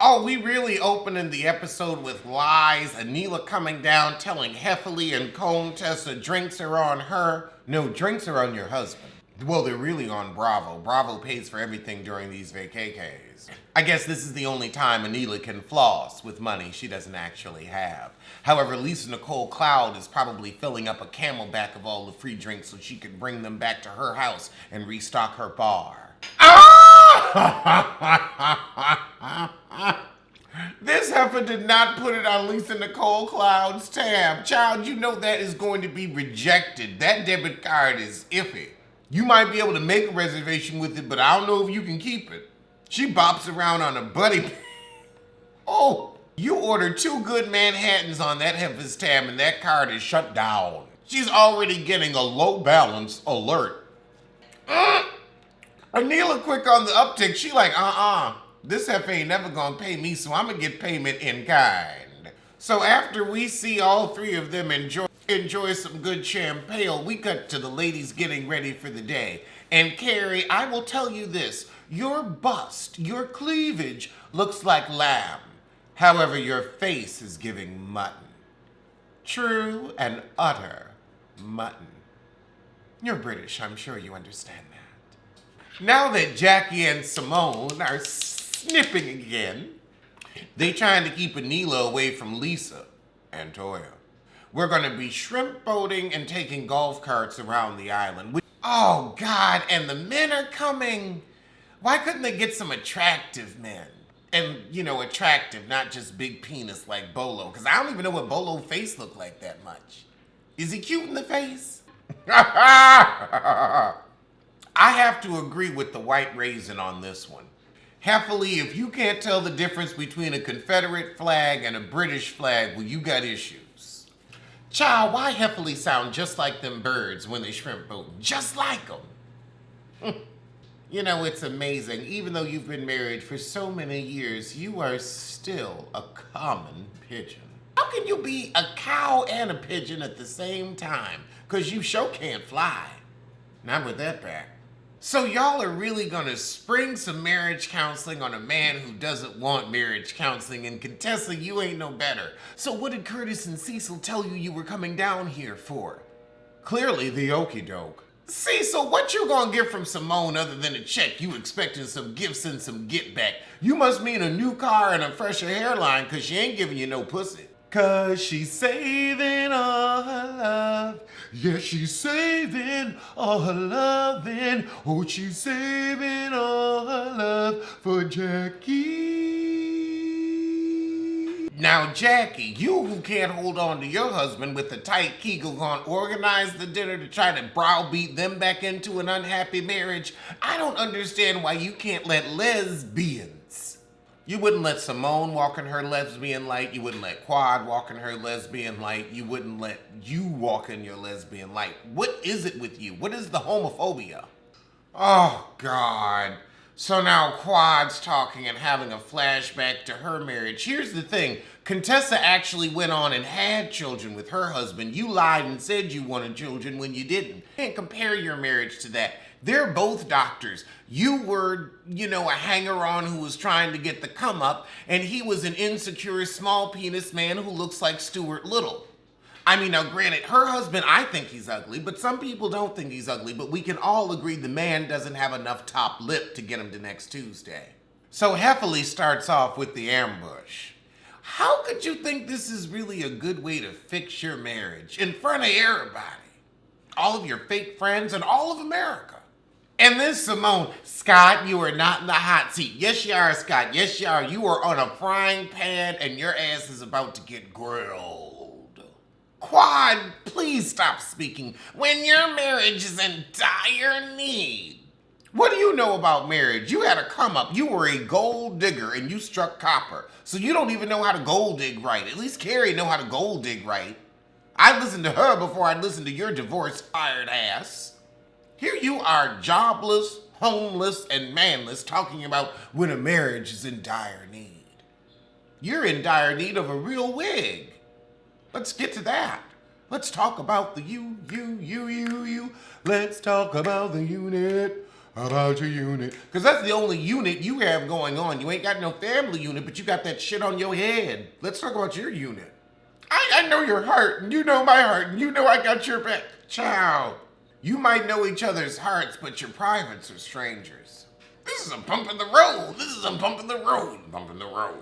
Oh, we really opening the episode with lies. Anila coming down telling Heffley and Contessa drinks are on her. No, drinks are on your husband. Well, they're really on Bravo. Bravo pays for everything during these vacations. I guess this is the only time Anila can floss with money she doesn't actually have. However, Lisa Nicole Cloud is probably filling up a camelback of all the free drinks so she can bring them back to her house and restock her bar. This heifer did not put it on Lisa Nicole Cloud's tab. Child, you know that is going to be rejected. That debit card is iffy. You might be able to make a reservation with it, but I don't know if you can keep it. She bops around on a buddy. Oh, you ordered 2 good Manhattans on that heifer's tab and that card is shut down. She's already getting a low balance alert. Anila quick on the uptick. She like, this heifer ain't never gonna pay me, so I'm gonna get payment in kind. So after we see all 3 of them enjoy some good champagne, we cut to the ladies getting ready for the day. And Carrie, I will tell you this, your bust, your cleavage looks like lamb. However, your face is giving mutton. True and utter mutton. You're British, I'm sure you understand that. Now that Jackie and Simone are snipping again, they trying to keep Anila away from Lisa and Toya. We're going to be shrimp boating and taking golf carts around the island. Oh, God, and the men are coming. Why couldn't they get some attractive men? And, you know, attractive, not just big penis like Bolo. Because I don't even know what Bolo's face looked like that much. Is he cute in the face? I have to agree with the white raisin on this one. Happily, if you can't tell the difference between a Confederate flag and a British flag, well, you got issues. Child, why Heffley sound just like them birds when they shrimp boat? Just like them. You know, it's amazing. Even though you've been married for so many years, you are still a common pigeon. How can you be a cow and a pigeon at the same time? Because you sure can't fly. Not with that back. So y'all are really gonna spring some marriage counseling on a man who doesn't want marriage counseling, and Contessa, you ain't no better. So what did Curtis and Cecil tell you were coming down here for? Clearly the okie doke. Cecil, what you gonna get from Simone other than a check? You expecting some gifts and some get back. You must mean a new car and a fresher hairline, cause she ain't giving you no pussy. Cause she's saving all her love. Yeah, she's saving all her loving. Oh, she's saving all her love for Jackie. Now, Jackie, you who can't hold on to your husband with a tight kegel gonna organize the dinner to try to browbeat them back into an unhappy marriage. I don't understand why you can't let lesbians. You wouldn't let Simone walk in her lesbian light. You wouldn't let Quad walk in her lesbian light. You wouldn't let you walk in your lesbian light. What is it with you? What is the homophobia? Oh, God. So now Quad's talking and having a flashback to her marriage. Here's the thing. Contessa actually went on and had children with her husband. You lied and said you wanted children when you didn't. You can't compare your marriage to that. They're both doctors. You were, a hanger-on who was trying to get the come up, and he was an insecure, small penis man who looks like Stuart Little. I mean, now granted, her husband, I think he's ugly, but some people don't think he's ugly, but we can all agree the man doesn't have enough top lip to get him to next Tuesday. So Heffley starts off with the ambush. How could you think this is really a good way to fix your marriage in front of everybody? All of your fake friends and all of America. And then Simone, Scott, you are not in the hot seat. Yes, you are, Scott. Yes, you are. You are on a frying pan and your ass is about to get grilled. Quad, please stop speaking when your marriage is in dire need. What do you know about marriage? You had a come up. You were a gold digger and you struck copper. So you don't even know how to gold dig right. At least Carrie know how to gold dig right. I listened to her before I listened to your divorced, fired ass. Here you are, jobless, homeless, and manless, talking about when a marriage is in dire need. You're in dire need of a real wig. Let's get to that. Let's talk about the you. Let's talk about the unit. How about your unit? Because that's the only unit you have going on. You ain't got no family unit, but you got that shit on your head. Let's talk about your unit. I know your heart, and you know my heart, and you know I got your back. Child, you might know each other's hearts, but your privates are strangers. This is a bump in the road. This is a bump in the road. Bump in the road.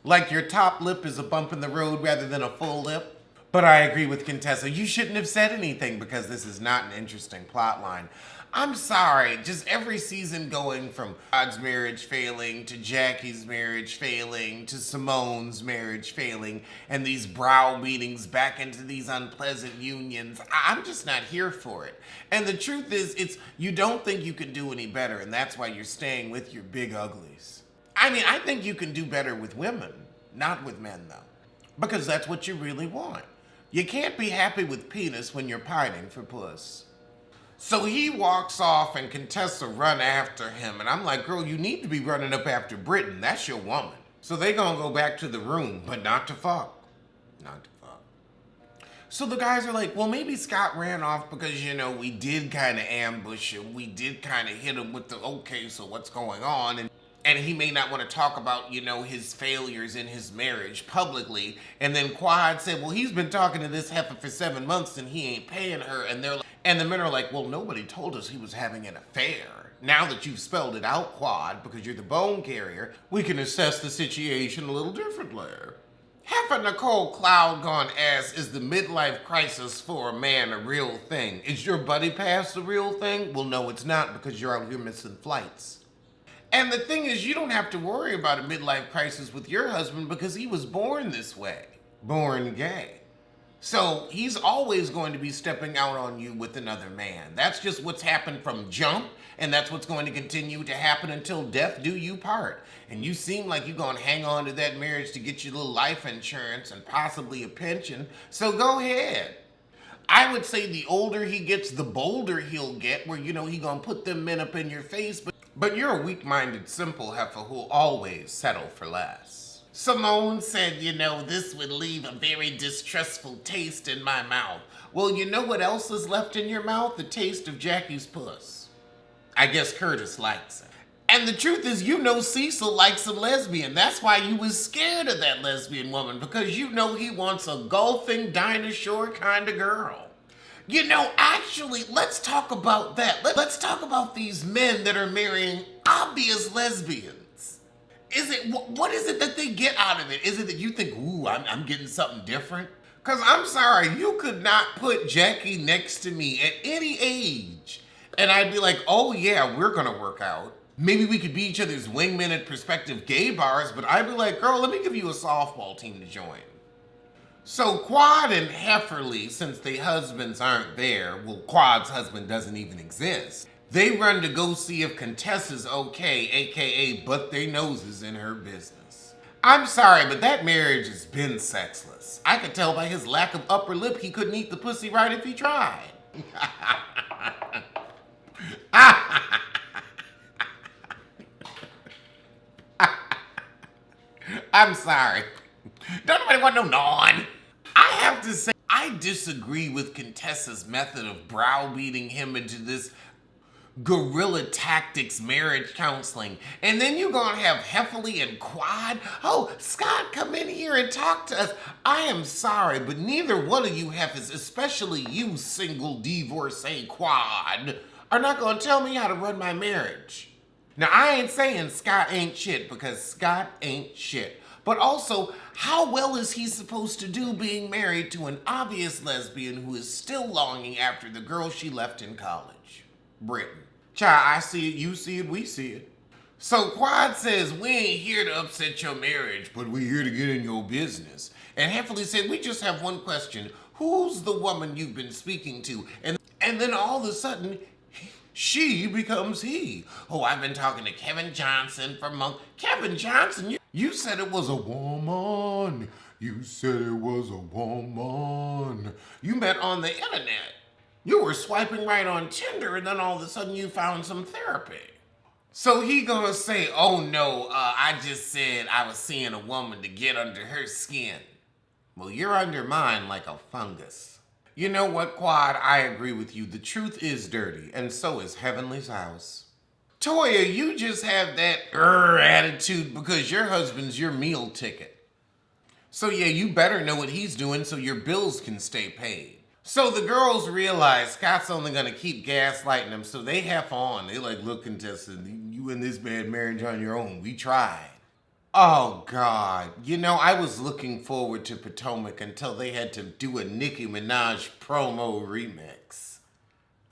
Like your top lip is a bump in the road rather than a full lip. But I agree with Contessa. You shouldn't have said anything because this is not an interesting plot line. I'm sorry, just every season going from Todd's marriage failing to Jackie's marriage failing to Simone's marriage failing and these browbeatings back into these unpleasant unions, I'm just not here for it. And the truth is, you don't think you can do any better, and that's why you're staying with your big uglies. I mean, I think you can do better with women, not with men though, because that's what you really want. You can't be happy with penis when you're pining for puss. So he walks off and Contessa run after him. And I'm like, girl, you need to be running up after Britain. That's your woman. So they gonna go back to the room, but not to fuck. Not to fuck. So the guys are like, well, maybe Scott ran off because, you know, we did kind of ambush him. We did kind of hit him with the, okay, so what's going on? And he may not want to talk about, you know, his failures in his marriage publicly. And then Quad said, well, he's been talking to this heifer for 7 months and he ain't paying her. And they're like, and the men are like, well, nobody told us he was having an affair. Now that you've spelled it out, Quad, because you're the bone carrier, we can assess the situation a little differently. Heifer Nicole Cloud gone ass, is the midlife crisis for a man a real thing? Is your buddy past the real thing? Well, no, it's not, because you're out here missing flights. And the thing is, you don't have to worry about a midlife crisis with your husband because he was born this way. Born gay. So he's always going to be stepping out on you with another man. That's just what's happened from jump, and that's what's going to continue to happen until death do you part. And you seem like you're going to hang on to that marriage to get your little life insurance and possibly a pension. So go ahead. I would say the older he gets, the bolder he'll get, where, you know, he gonna put them men up in your face. But you're a weak-minded, simple heifer who'll always settle for less. Simone said, you know, this would leave a very distrustful taste in my mouth. Well, you know what else is left in your mouth? The taste of Jackie's puss. I guess Curtis likes it. And the truth is, you know Cecil likes a lesbian. That's why you was scared of that lesbian woman, because you know he wants a golfing dinosaur kind of girl. You know, actually, let's talk about that. Let's talk about these men that are marrying obvious lesbians. What is it that they get out of it? Is it that you think, ooh, I'm getting something different? Because I'm sorry, you could not put Jackie next to me at any age, and I'd be like, oh yeah, we're gonna work out. Maybe we could be each other's wingmen at prospective gay bars, but I'd be like, girl, let me give you a softball team to join. So Quad and Hefferly, since their husbands aren't there, well, Quad's husband doesn't even exist, they run to go see if Contessa's okay, aka butt their noses in her business. I'm sorry, but that marriage has been sexless. I could tell by his lack of upper lip he couldn't eat the pussy right if he tried. I'm sorry. Don't nobody want no non. I have to say, I disagree with Contessa's method of browbeating him into this guerrilla tactics marriage counseling. And then you're gonna have Hefferly and Quad. Oh, Scott, come in here and talk to us. I am sorry, but neither one of you heifers, especially you single divorcee Quad, are not gonna tell me how to run my marriage. Now, I ain't saying Scott ain't shit, because Scott ain't shit. But also, how well is he supposed to do being married to an obvious lesbian who is still longing after the girl she left in college? Britain. Child, I see it, you see it, we see it. So Quad says, we ain't here to upset your marriage, but we're here to get in your business. And Hefferly said, we just have one question. Who's the woman you've been speaking to? And then all of a sudden, she becomes he. Oh, I've been talking to Kevin Johnson for months. Kevin Johnson, you said it was a woman. You said it was a woman. You met on the internet. You were swiping right on Tinder, and then all of a sudden you found some therapy. So he gonna say, oh no, I just said I was seeing a woman to get under her skin. Well, you're under mine like a fungus. You know what, Quad? I agree with you. The truth is dirty, and so is Heavenly's house. Toya, you just have that attitude because your husband's your meal ticket. So yeah, you better know what he's doing so your bills can stay paid. So the girls realize Scott's only gonna keep gaslighting them, so they have on. They like, look, contestant, you in this bad marriage on your own. We tried. Oh God, I was looking forward to Potomac until they had to do a Nicki Minaj promo remix.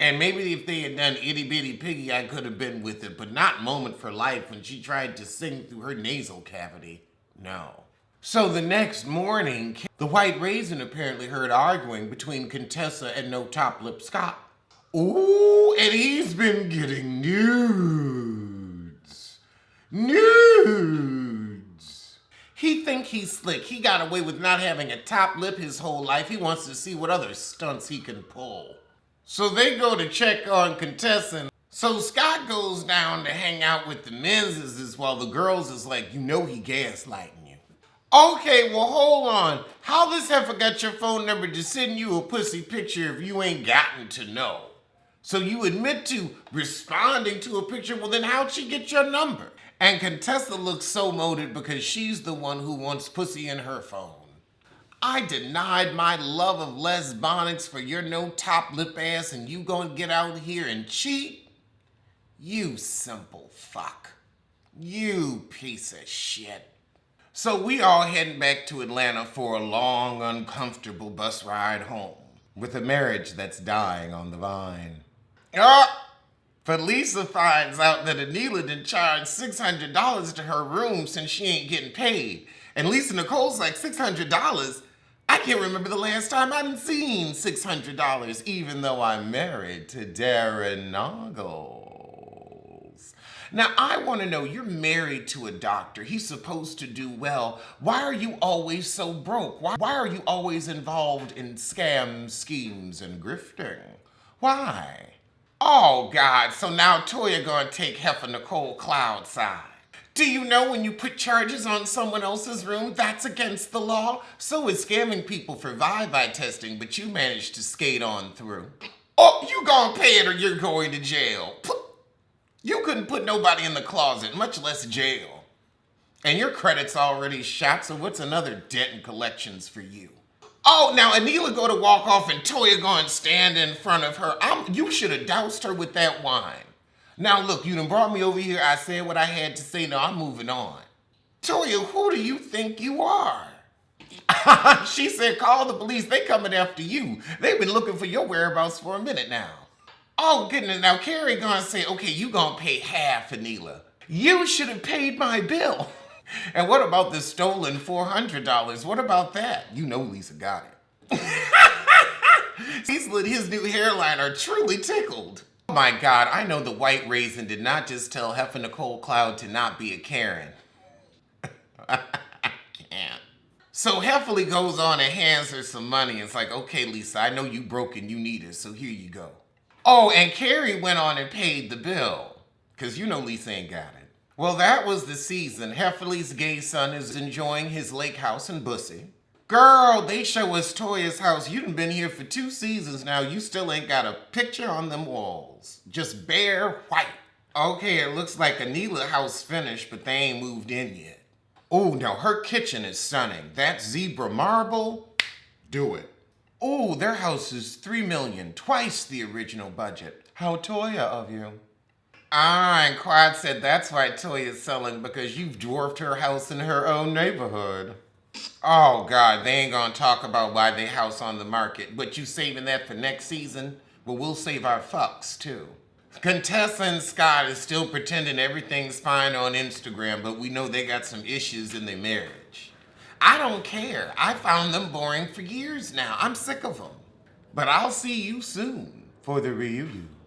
And maybe if they had done Itty Bitty Piggy, I could have been with it, but not Moment for Life when she tried to sing through her nasal cavity. No. So the next morning, the White Raisin apparently heard arguing between Contessa and No Top Lip Scott. Ooh, and he's been getting nudes. Nudes. He think he's slick. He got away with not having a top lip his whole life. He wants to see what other stunts he can pull. So they go to check on Contessa. So Scott goes down to hang out with the men's while the girls is like, he gaslighting you. Okay, well, hold on. How this heifer got your phone number to send you a pussy picture if you ain't gotten to know? So you admit to responding to a picture, well then how'd she get your number? And Contessa looks so moated because she's the one who wants pussy in her phone. I denied my love of lesbonics for your no top lip ass and you gonna get out here and cheat? You simple fuck. You piece of shit. So we all heading back to Atlanta for a long, uncomfortable bus ride home with a marriage that's dying on the vine. Felisa finds out that Anila done charged $600 to her room since she ain't getting paid. And Lisa Nicole's like, $600? I can't remember the last time I done seen $600, even though I'm married to Darren Noggles. Now, I want to know, you're married to a doctor. He's supposed to do well. Why are you always so broke? Why are you always involved in scams, schemes, and grifting? Why? Oh, God, so now Toya gonna take Heifer Nicole Cloud side. Do you know when you put charges on someone else's room, that's against the law? So is scamming people for Vivi testing, but you managed to skate on through. Oh, you gonna pay it or you're going to jail. You couldn't put nobody in the closet, much less jail. And your credit's already shot, so what's another debt and collections for you? Oh, now Anila go to walk off and Toya go and stand in front of her. You should have doused her with that wine. Now look, you done brought me over here. I said what I had to say. Now I'm moving on. Toya, who do you think you are? She said, call the police. They coming after you. They've been looking for your whereabouts for a minute now. Oh, goodness. Now Carrie gonna say, okay, you gonna pay half, Anila. You should have paid my bill. And what about the stolen $400? What about that? You know Lisa got it. His new hairline are truly tickled. Oh my God, I know the White Raisin did not just tell Heifer Nicole Cloud to not be a Karen. I can't. So Heffley goes on and hands her some money. It's like, okay, Lisa, I know you broke and you need it, so here you go. Oh, and Carrie went on and paid the bill. Because you know Lisa ain't got it. Well, that was the season. Heffley's gay son is enjoying his lake house in Bussy. Girl, they show us Toya's house. You done been here for 2 seasons now. You still ain't got a picture on them walls. Just bare white. Okay, it looks like Anila's house finished, but they ain't moved in yet. Oh, now her kitchen is stunning. That zebra marble, do it. Oh, their house is $3 million, twice the original budget. How Toya of you. And Quad said that's why Toya's selling, because you've dwarfed her house in her own neighborhood. Oh, God, they ain't gonna talk about why they house on the market. But you saving that for next season? Well, we'll save our fucks, too. Contessa and Scott is still pretending everything's fine on Instagram, but we know they got some issues in their marriage. I don't care. I found them boring for years now. I'm sick of them. But I'll see you soon for the reunion.